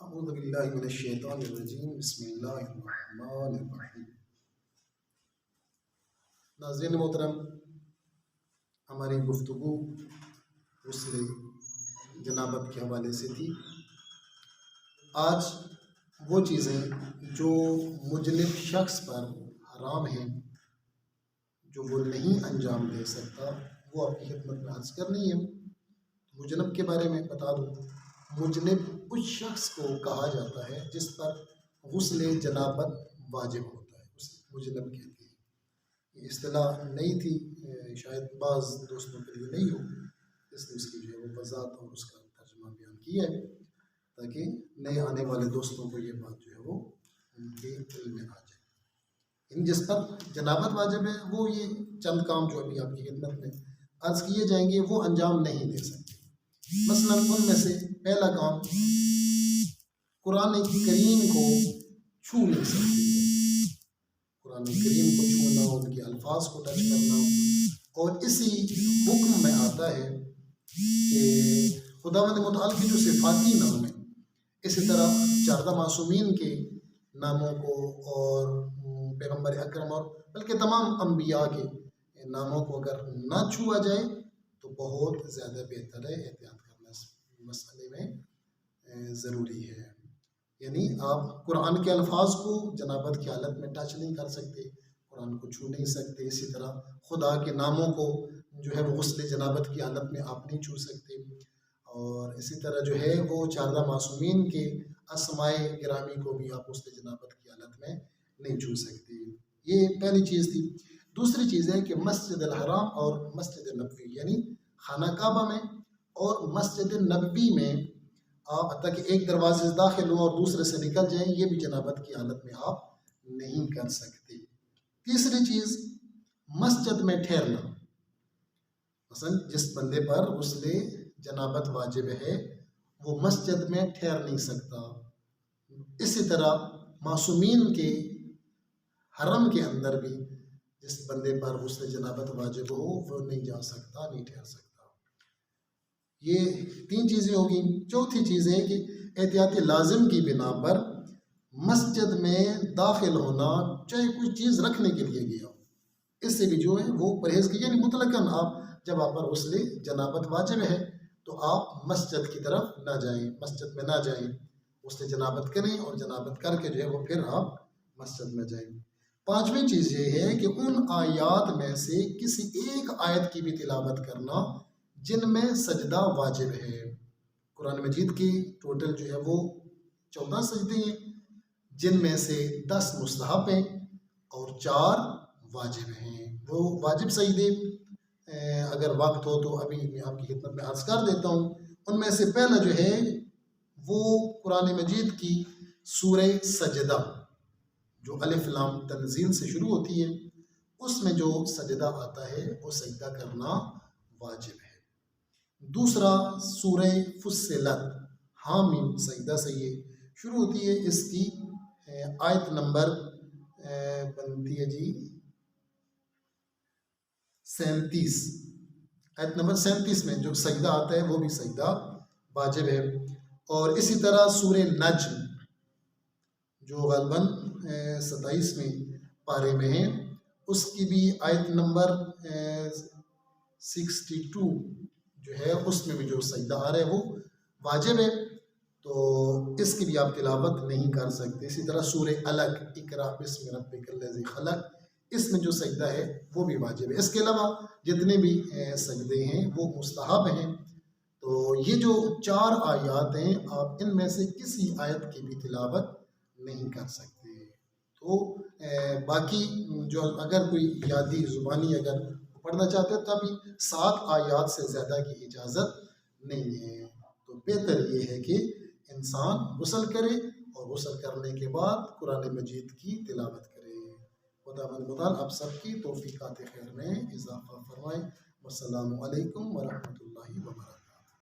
اعوذ باللہ من الشیطان الرجیم بسم اللہ الرحمن الرحیم۔ ناظرین محترم، ہماری گفتگو غسل جنابت کے حوالے سے تھی۔ آج وہ چیزیں جو مجنب شخص پر حرام ہیں، جو وہ نہیں انجام دے سکتا، وہ آپ کی خدمت میں عرض کرنی ہے۔ مجنب کے بارے میں بتا دوں، مجنب اس شخص کو کہا جاتا ہے جس پر غسل جنابت واجب ہوتا ہے، اس مجنب کہتے ہیں۔ یہ اصطلاح نئی تھی، شاید بعض دوستوں کے لیے نہیں ہو، اس لیے اس کی جو ہے وہ وضاحت اور اس کا ترجمہ بیان کیا ہے تاکہ نئے آنے والے دوستوں کو یہ بات جو ہے وہ ان کے علم میں آ جائے۔ جس پر جنابت واجب ہے، وہ یہ چند کام جو ابھی آپ کی خدمت میں عرض کیے جائیں گے وہ انجام نہیں دے سکتے۔ مثلا ان میں سے پہلا کام، قرآن کریم کو چھو نہیں سکتے۔ قرآن کریم کو چھونا، ان کے الفاظ کو ٹچ کرنا، اور اسی حکم میں آتا ہے کہ خداوند متعال کے جو صفاتی نام ہیں، اسی طرح 14 معصومین کے ناموں کو اور پیغمبر اکرم اور بلکہ تمام انبیاء کے ناموں کو اگر نہ چھوا جائے تو بہت زیادہ بہتر ہے۔ احتیاط کرنا اس مسئلے میں ضروری ہے۔ یعنی آپ قرآن کے الفاظ کو جنابت کی حالت میں ٹچ نہیں کر سکتے، قرآن کو چھو نہیں سکتے۔ اسی طرح خدا کے ناموں کو جو ہے وہ غسل جنابت کی حالت میں آپ نہیں چھو سکتے، اور اسی طرح جو ہے وہ 14 معصومین کے اسماء گرامی کو بھی آپ غسل جنابت کی حالت میں نہیں چھو سکتے۔ یہ پہلی چیز تھی۔ دوسری چیز ہے کہ مسجد الحرام اور مسجد نبوی، یعنی خانہ کعبہ میں اور مسجد نبوی میں آپ حتیٰ کہ ایک دروازے سے داخل ہو اور دوسرے سے نکل جائیں، یہ بھی جنابت کی حالت میں آپ نہیں کر سکتے۔ تیسری چیز، مسجد میں ٹھہرنا۔ مثلا جس بندے پر غسل جنابت واجب ہے وہ مسجد میں ٹھہر نہیں سکتا۔ اسی طرح معصومین کے حرم کے اندر بھی جس بندے پر غسل جنابت واجب ہو وہ نہیں جا سکتا، نہیں ٹھہر سکتا۔ یہ 3 چیزیں ہوگی۔ چوتھی چیز ہے کہ احتیاطی لازم کی بنا پر مسجد میں داخل ہونا، چاہے کوئی چیز رکھنے کے لیے گیا ہو، اس سے بھی جو ہے وہ پرہیز کی، یعنی مطلقاً جب آپ پر غسل جنابت واجب ہے تو آپ مسجد کی طرف نہ جائیں، مسجد میں نہ جائیں، غسل جنابت کریں اور جنابت کر کے جو ہے وہ پھر آپ مسجد میں جائیں۔ 5ویں چیز یہ ہے کہ ان آیات میں سے کسی ایک آیت کی بھی تلاوت کرنا جن میں سجدہ واجب ہے۔ قرآن مجید کی ٹوٹل جو ہے وہ 14 سجدے ہیں، جن میں سے 10 مستحب ہیں اور 4 واجب ہیں۔ وہ واجب سجدے اگر وقت ہو تو ابھی میں آپ کی خدمت میں عرض کر دیتا ہوں۔ ان میں سے پہلا جو ہے وہ قرآن مجید کی سورہ سجدہ، جو الف لام تنزیل سے شروع ہوتی ہے، اس میں جو سجدہ آتا ہے وہ سجدہ کرنا واجب ہے۔ دوسرا سورہ فصلت، حامیم سجدہ سے یہ شروع ہوتی ہے، اس کی آیت نمبر بنتی ہے جی 37۔ آیت نمبر 37 میں جو سجدہ آتا ہے وہ بھی سجدہ واجب ہے۔ اور اسی طرح سورہ نجم جو غالباً 27ویں پارے میں ہے، اس کی بھی آیت نمبر 62 جو ہے اس میں بھی جو سجدہ آ رہا ہے وہ واجب ہے، تو اس کی بھی آپ تلاوت نہیں کر سکتے۔ اسی طرح سورہ الگ، اقرأ بسم ربک الذی خلق، اس میں جو سجدہ ہے وہ بھی واجب ہے۔ اس کے علاوہ جتنے بھی سجدے ہیں وہ مستحب ہیں۔ تو یہ جو 4 آیات ہیں، آپ ان میں سے کسی آیت کی بھی تلاوت نہیں کر سکتے۔ تو باقی جو اگر کوئی یادی زبانی اگر پڑھنا چاہتے ہیں تبھی 7 آیات سے زیادہ کی اجازت نہیں ہے۔ تو بہتر یہ ہے کہ انسان غسل کرے اور غسل کرنے کے بعد قرآن مجید کی تلاوت کرے۔ خداوند متعال آپ سب کی توفیقات خیر میں اضافہ فرمائے۔ والسلام علیکم ورحمۃ اللہ وبرکاتہ۔